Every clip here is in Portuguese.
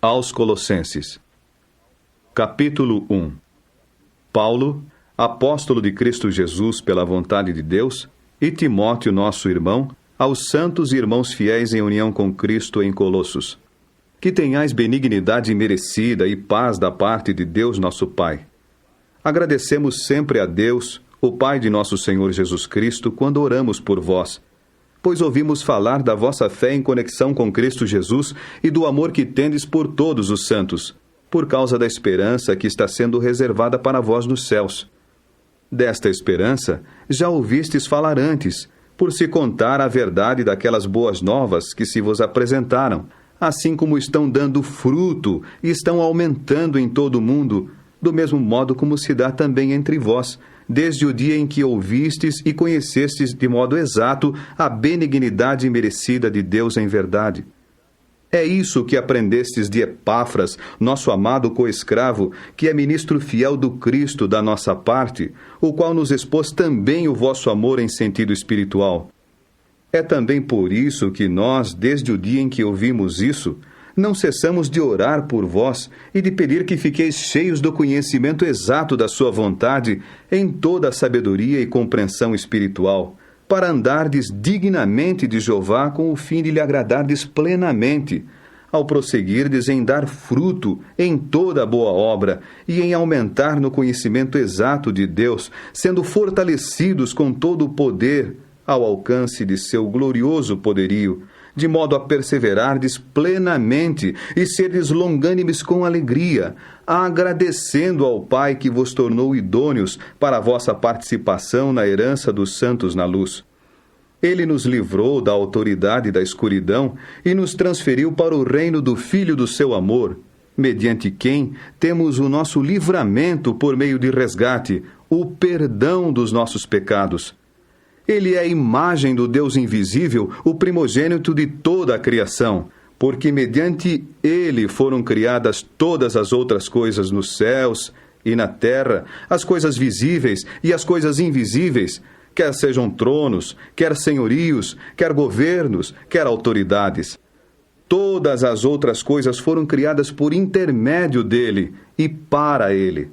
Aos Colossenses. Capítulo 1. Paulo, apóstolo de Cristo Jesus pela vontade de Deus, e Timóteo, nosso irmão, aos santos e irmãos fiéis em união com Cristo em Colossos. Que tenhais benignidade merecida e paz da parte de Deus nosso Pai. Agradecemos sempre a Deus, o Pai de nosso Senhor Jesus Cristo, quando oramos por vós, pois ouvimos falar da vossa fé em conexão com Cristo Jesus e do amor que tendes por todos os santos, por causa da esperança que está sendo reservada para vós nos céus. Desta esperança já ouvistes falar antes, por se contar a verdade daquelas boas novas que se vos apresentaram, assim como estão dando fruto e estão aumentando em todo o mundo, do mesmo modo como se dá também entre vós, desde o dia em que ouvistes e conhecestes de modo exato a benignidade merecida de Deus em verdade. É isso que aprendestes de Epáfras, nosso amado coescravo, que é ministro fiel do Cristo da nossa parte, o qual nos expôs também o vosso amor em sentido espiritual. É também por isso que nós, desde o dia em que ouvimos isso, não cessamos de orar por vós e de pedir que fiqueis cheios do conhecimento exato da sua vontade em toda a sabedoria e compreensão espiritual, para andardes dignamente de Jeová com o fim de lhe agradardes plenamente, ao prosseguirdes em dar fruto em toda a boa obra e em aumentar no conhecimento exato de Deus, sendo fortalecidos com todo o poder ao alcance de seu glorioso poderio, de modo a perseverardes plenamente e serdes longânimes com alegria, agradecendo ao Pai que vos tornou idôneos para a vossa participação na herança dos santos na luz. Ele nos livrou da autoridade da escuridão e nos transferiu para o reino do Filho do seu amor, mediante quem temos o nosso livramento por meio de resgate, o perdão dos nossos pecados. Ele é a imagem do Deus invisível, o primogênito de toda a criação, porque mediante ele foram criadas todas as outras coisas nos céus e na terra, as coisas visíveis e as coisas invisíveis, quer sejam tronos, quer senhorios, quer governos, quer autoridades. Todas as outras coisas foram criadas por intermédio dele e para ele.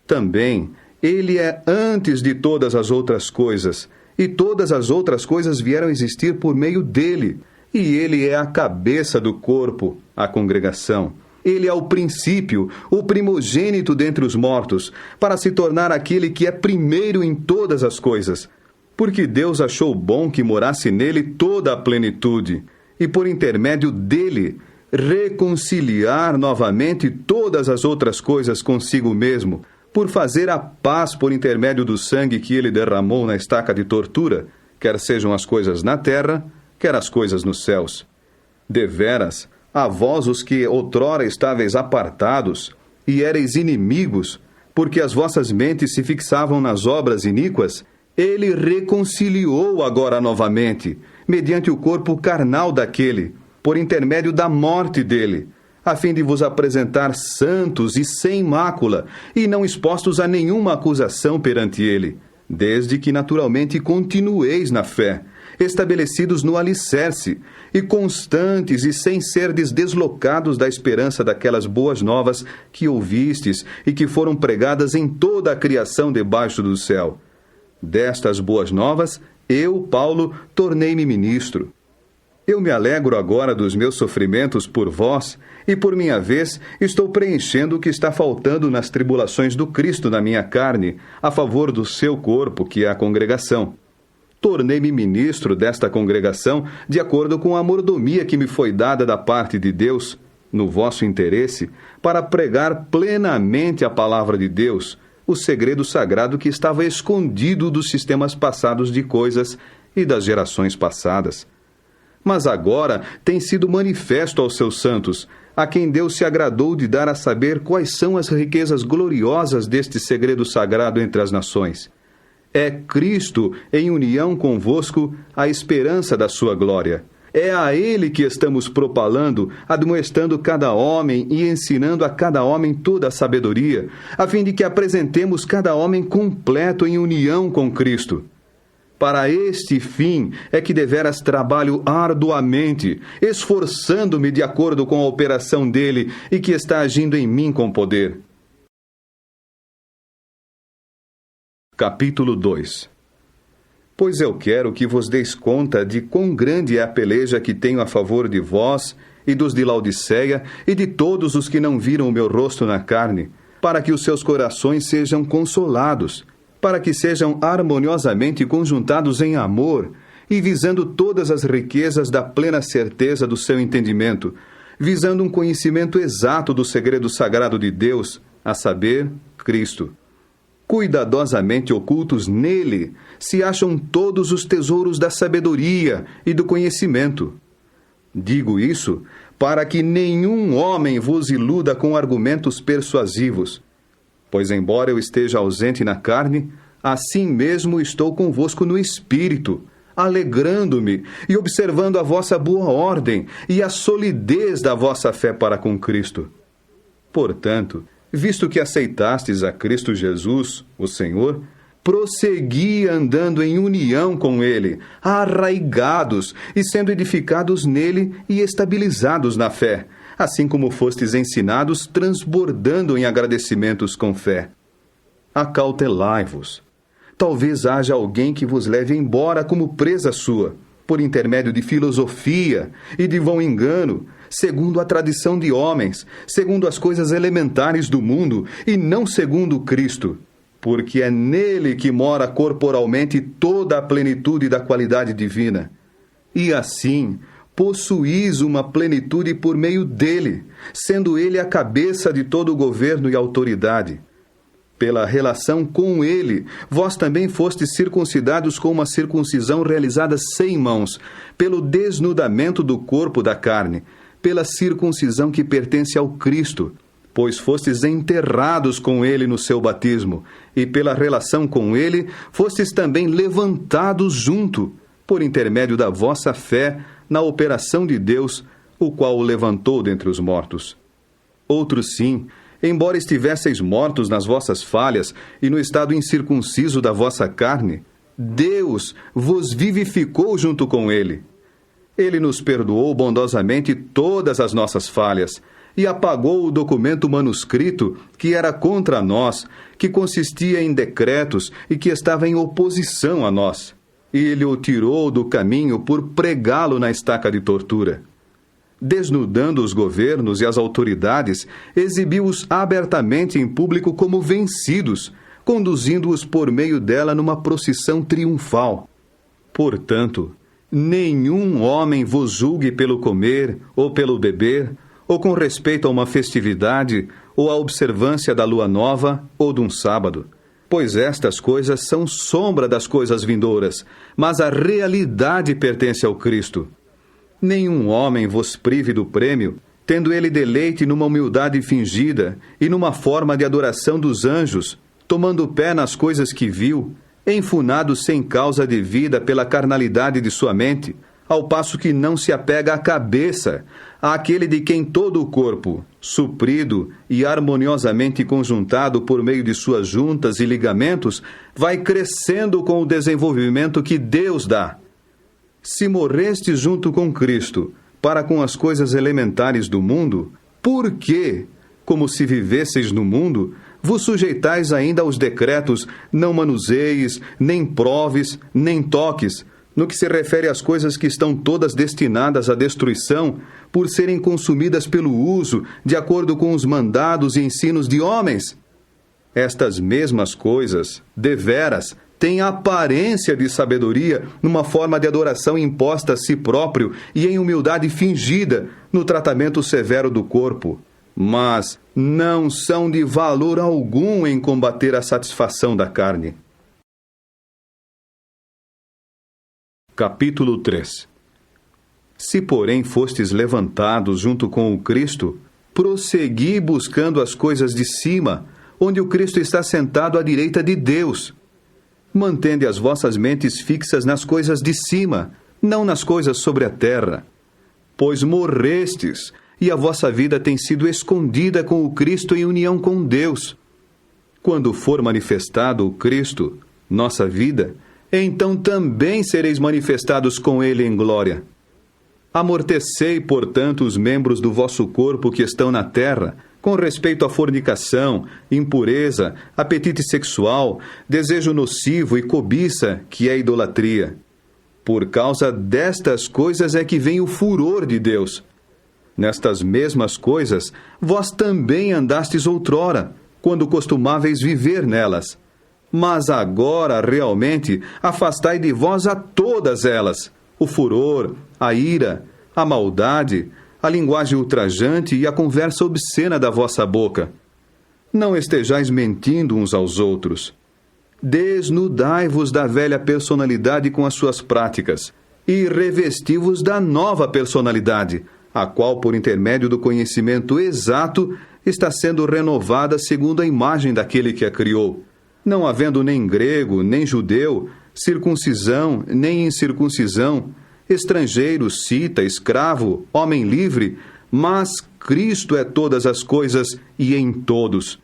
Também ele é antes de todas as outras coisas, e todas as outras coisas vieram a existir por meio dele, e ele é a cabeça do corpo, a congregação. Ele é o princípio, o primogênito dentre os mortos, para se tornar aquele que é primeiro em todas as coisas. Porque Deus achou bom que morasse nele toda a plenitude, e por intermédio dele, reconciliar novamente todas as outras coisas consigo mesmo, por fazer a paz por intermédio do sangue que ele derramou na estaca de tortura, quer sejam as coisas na terra, quer as coisas nos céus. Deveras, a vós os que outrora estáveis apartados, e éreis inimigos, porque as vossas mentes se fixavam nas obras iníquas, ele reconciliou agora novamente, mediante o corpo carnal daquele, por intermédio da morte dele, a fim de vos apresentar santos e sem mácula, e não expostos a nenhuma acusação perante ele, desde que naturalmente continueis na fé, estabelecidos no alicerce, e constantes e sem serdes deslocados da esperança daquelas boas novas que ouvistes e que foram pregadas em toda a criação debaixo do céu. Destas boas novas, eu, Paulo, tornei-me ministro. Eu me alegro agora dos meus sofrimentos por vós, e por minha vez estou preenchendo o que está faltando nas tribulações do Cristo na minha carne, a favor do seu corpo, que é a congregação. Tornei-me ministro desta congregação de acordo com a mordomia que me foi dada da parte de Deus, no vosso interesse, para pregar plenamente a palavra de Deus, o segredo sagrado que estava escondido dos sistemas passados de coisas e das gerações passadas. Mas agora tem sido manifesto aos seus santos, a quem Deus se agradou de dar a saber quais são as riquezas gloriosas deste segredo sagrado entre as nações. É Cristo, em união convosco, a esperança da sua glória. É a Ele que estamos propalando, admoestando cada homem e ensinando a cada homem toda a sabedoria, a fim de que apresentemos cada homem completo em união com Cristo. Para este fim é que deveras trabalho arduamente, esforçando-me de acordo com a operação dele e que está agindo em mim com poder. Capítulo 2. Pois eu quero que vos deis conta de quão grande é a peleja que tenho a favor de vós e dos de Laodiceia e de todos os que não viram o meu rosto na carne, para que os seus corações sejam consolados, para que sejam harmoniosamente conjuntados em amor e visando todas as riquezas da plena certeza do seu entendimento, visando um conhecimento exato do segredo sagrado de Deus, a saber, Cristo. Cuidadosamente ocultos nele se acham todos os tesouros da sabedoria e do conhecimento. Digo isso para que nenhum homem vos iluda com argumentos persuasivos. Pois, embora eu esteja ausente na carne, assim mesmo estou convosco no espírito, alegrando-me e observando a vossa boa ordem e a solidez da vossa fé para com Cristo. Portanto, visto que aceitastes a Cristo Jesus, o Senhor, prossegui andando em união com Ele, arraigados e sendo edificados nele e estabilizados na fé, assim como fostes ensinados, transbordando em agradecimentos com fé. Acautelai-vos. Talvez haja alguém que vos leve embora como presa sua, por intermédio de filosofia e de vão engano, segundo a tradição de homens, segundo as coisas elementares do mundo, e não segundo Cristo, porque é nele que mora corporalmente toda a plenitude da qualidade divina. E assim, possuís uma plenitude por meio dele, sendo ele a cabeça de todo o governo e autoridade. Pela relação com ele, vós também fostes circuncidados com uma circuncisão realizada sem mãos, pelo desnudamento do corpo da carne, pela circuncisão que pertence ao Cristo, pois fostes enterrados com ele no seu batismo, e pela relação com ele fostes também levantados junto, por intermédio da vossa fé na operação de Deus, o qual o levantou dentre os mortos. Outros sim, embora estivesseis mortos nas vossas falhas e no estado incircunciso da vossa carne, Deus vos vivificou junto com ele. Ele nos perdoou bondosamente todas as nossas falhas e apagou o documento manuscrito que era contra nós, que consistia em decretos e que estava em oposição a nós. E ele o tirou do caminho por pregá-lo na estaca de tortura. Desnudando os governos e as autoridades, exibiu-os abertamente em público como vencidos, conduzindo-os por meio dela numa procissão triunfal. Portanto, nenhum homem vos julgue pelo comer ou pelo beber, ou com respeito a uma festividade, ou à observância da lua nova ou de um sábado. Pois estas coisas são sombra das coisas vindouras, mas a realidade pertence ao Cristo. Nenhum homem vos prive do prêmio, tendo ele deleite numa humildade fingida e numa forma de adoração dos anjos, tomando pé nas coisas que viu, enfunado sem causa devida pela carnalidade de sua mente, ao passo que não se apega à cabeça, àquele de quem todo o corpo, suprido e harmoniosamente conjuntado por meio de suas juntas e ligamentos, vai crescendo com o desenvolvimento que Deus dá. Se morrestes junto com Cristo, para com as coisas elementares do mundo, por que, como se vivesseis no mundo, vos sujeitais ainda aos decretos não manuseis, nem proves, nem toques, no que se refere às coisas que estão todas destinadas à destruição, por serem consumidas pelo uso, de acordo com os mandados e ensinos de homens? Estas mesmas coisas, deveras, têm aparência de sabedoria numa forma de adoração imposta a si próprio e em humildade fingida no tratamento severo do corpo, mas não são de valor algum em combater a satisfação da carne. Capítulo 3. Se, porém, fostes levantados junto com o Cristo, prossegui buscando as coisas de cima, onde o Cristo está sentado à direita de Deus. Mantende as vossas mentes fixas nas coisas de cima, não nas coisas sobre a terra. Pois morrestes, e a vossa vida tem sido escondida com o Cristo em união com Deus. Quando for manifestado o Cristo, nossa vida, então também sereis manifestados com ele em glória. Amortecei, portanto, os membros do vosso corpo que estão na terra, com respeito à fornicação, impureza, apetite sexual, desejo nocivo e cobiça, que é idolatria. Por causa destas coisas é que vem o furor de Deus. Nestas mesmas coisas, vós também andastes outrora, quando costumáveis viver nelas. Mas agora, realmente, afastai de vós a todas elas: o furor, a ira, a maldade, a linguagem ultrajante e a conversa obscena da vossa boca. Não estejais mentindo uns aos outros. Desnudai-vos da velha personalidade com as suas práticas, e revesti-vos da nova personalidade, a qual, por intermédio do conhecimento exato, está sendo renovada segundo a imagem daquele que a criou, não havendo nem grego, nem judeu, circuncisão, nem incircuncisão, estrangeiro, cita, escravo, homem livre, mas Cristo é todas as coisas e em todos.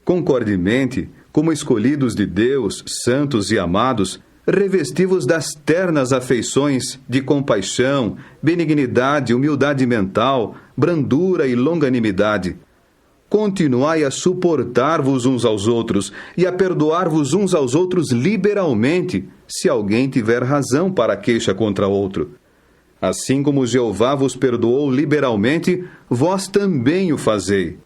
Concordemente, como escolhidos de Deus, santos e amados, revesti-vos das ternas afeições de compaixão, benignidade, humildade mental, brandura e longanimidade. Continuai a suportar-vos uns aos outros e a perdoar-vos uns aos outros liberalmente, se alguém tiver razão para queixa contra outro. Assim como Jeová vos perdoou liberalmente, vós também o fazei.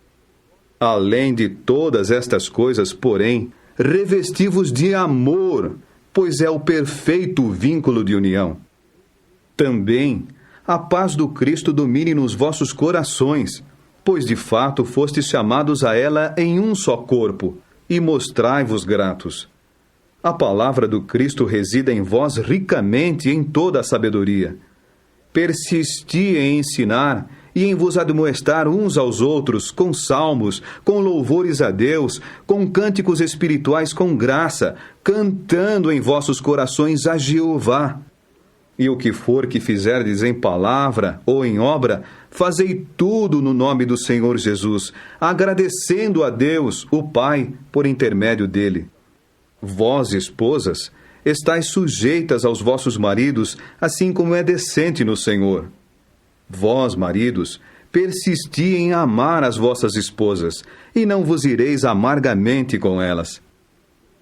Além de todas estas coisas, porém, revesti-vos de amor, pois é o perfeito vínculo de união. Também, a paz do Cristo domine nos vossos corações, pois de fato fostes chamados a ela em um só corpo, e mostrai-vos gratos. A palavra do Cristo resida em vós ricamente em toda a sabedoria. Persisti em ensinar e em vos admoestar uns aos outros com salmos, com louvores a Deus, com cânticos espirituais com graça, cantando em vossos corações a Jeová. E o que for que fizerdes em palavra ou em obra, fazei tudo no nome do Senhor Jesus, agradecendo a Deus, o Pai, por intermédio dele. Vós, esposas, estais sujeitas aos vossos maridos, assim como é decente no Senhor. Vós, maridos, persisti em amar as vossas esposas, e não vos ireis amargamente com elas.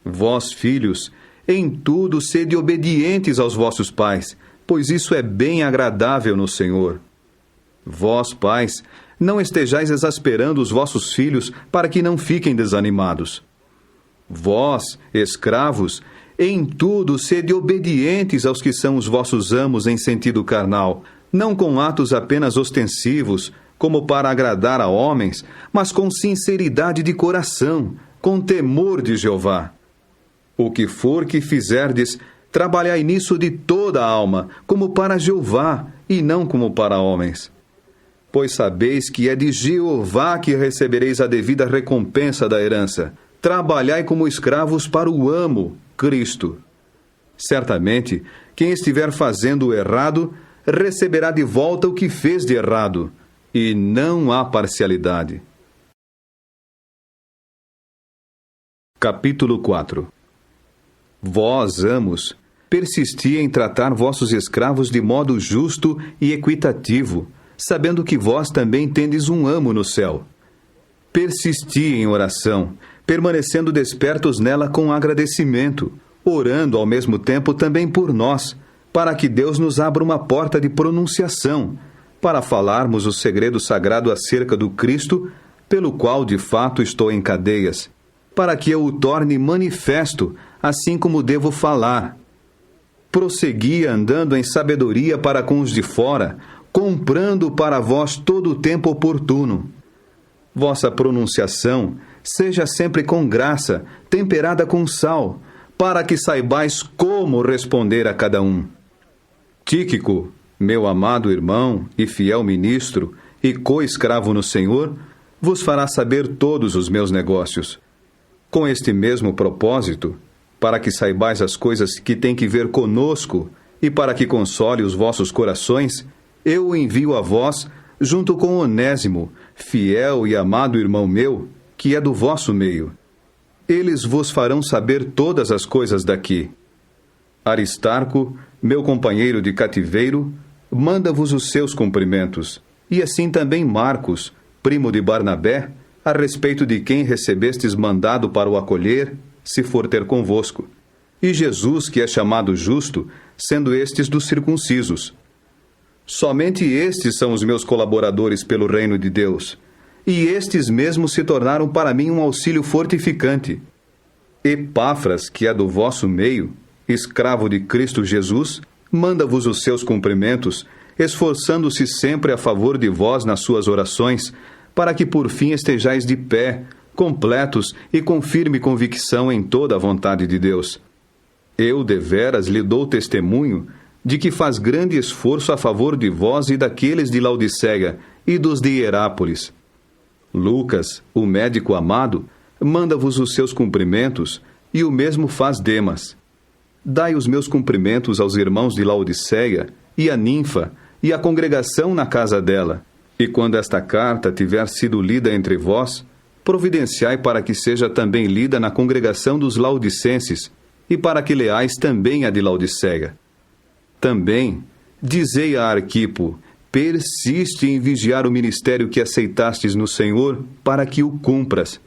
Vós, filhos, em tudo sede obedientes aos vossos pais, pois isso é bem agradável no Senhor. Vós, pais, não estejais exasperando os vossos filhos para que não fiquem desanimados. Vós, escravos, em tudo sede obedientes aos que são os vossos amos em sentido carnal, não com atos apenas ostensivos, como para agradar a homens, mas com sinceridade de coração, com temor de Jeová. O que for que fizerdes, trabalhai nisso de toda a alma, como para Jeová, e não como para homens. Pois sabeis que é de Jeová que recebereis a devida recompensa da herança. Trabalhai como escravos para o amo, Cristo. Certamente, quem estiver fazendo o errado, receberá de volta o que fez de errado, e não há parcialidade. Capítulo 4. Vós, amos, persisti em tratar vossos escravos de modo justo e equitativo, sabendo que vós também tendes um amo no céu. Persisti em oração, permanecendo despertos nela com agradecimento, orando ao mesmo tempo também por nós, para que Deus nos abra uma porta de pronunciação, para falarmos o segredo sagrado acerca do Cristo, pelo qual de fato estou em cadeias, para que eu o torne manifesto, assim como devo falar. Prossegui andando em sabedoria para com os de fora, comprando para vós todo o tempo oportuno. Vossa pronunciação seja sempre com graça, temperada com sal, para que saibais como responder a cada um. Tíquico, meu amado irmão e fiel ministro e co-escravo no Senhor, vos fará saber todos os meus negócios. Com este mesmo propósito, para que saibais as coisas que têm que ver conosco e para que console os vossos corações, eu o envio a vós, junto com Onésimo, fiel e amado irmão meu, que é do vosso meio. Eles vos farão saber todas as coisas daqui. Aristarco, meu companheiro de cativeiro, manda-vos os seus cumprimentos, e assim também Marcos, primo de Barnabé, a respeito de quem recebestes mandado para o acolher, se for ter convosco. E Jesus, que é chamado justo, sendo estes dos circuncisos. Somente estes são os meus colaboradores pelo reino de Deus, e estes mesmos se tornaram para mim um auxílio fortificante. Epáfras, que é do vosso meio, escravo de Cristo Jesus, manda-vos os seus cumprimentos, esforçando-se sempre a favor de vós nas suas orações, para que por fim estejais de pé, completos e com firme convicção em toda a vontade de Deus. Eu, deveras, lhe dou testemunho de que faz grande esforço a favor de vós e daqueles de Laodiceia e dos de Hierápolis. Lucas, o médico amado, manda-vos os seus cumprimentos, e o mesmo faz Demas. Dai os meus cumprimentos aos irmãos de Laodiceia, e a Ninfa, e a congregação na casa dela. E quando esta carta tiver sido lida entre vós, providenciai para que seja também lida na congregação dos laodicenses, e para que leais também a de Laodiceia. Também, dizei a Arquipo, persiste em vigiar o ministério que aceitastes no Senhor, para que o cumpras.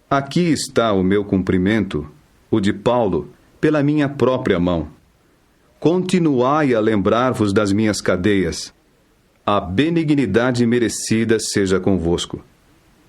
Aqui está o meu cumprimento, o de Paulo, pela minha própria mão. Continuai a lembrar-vos das minhas cadeias. A benignidade merecida seja convosco.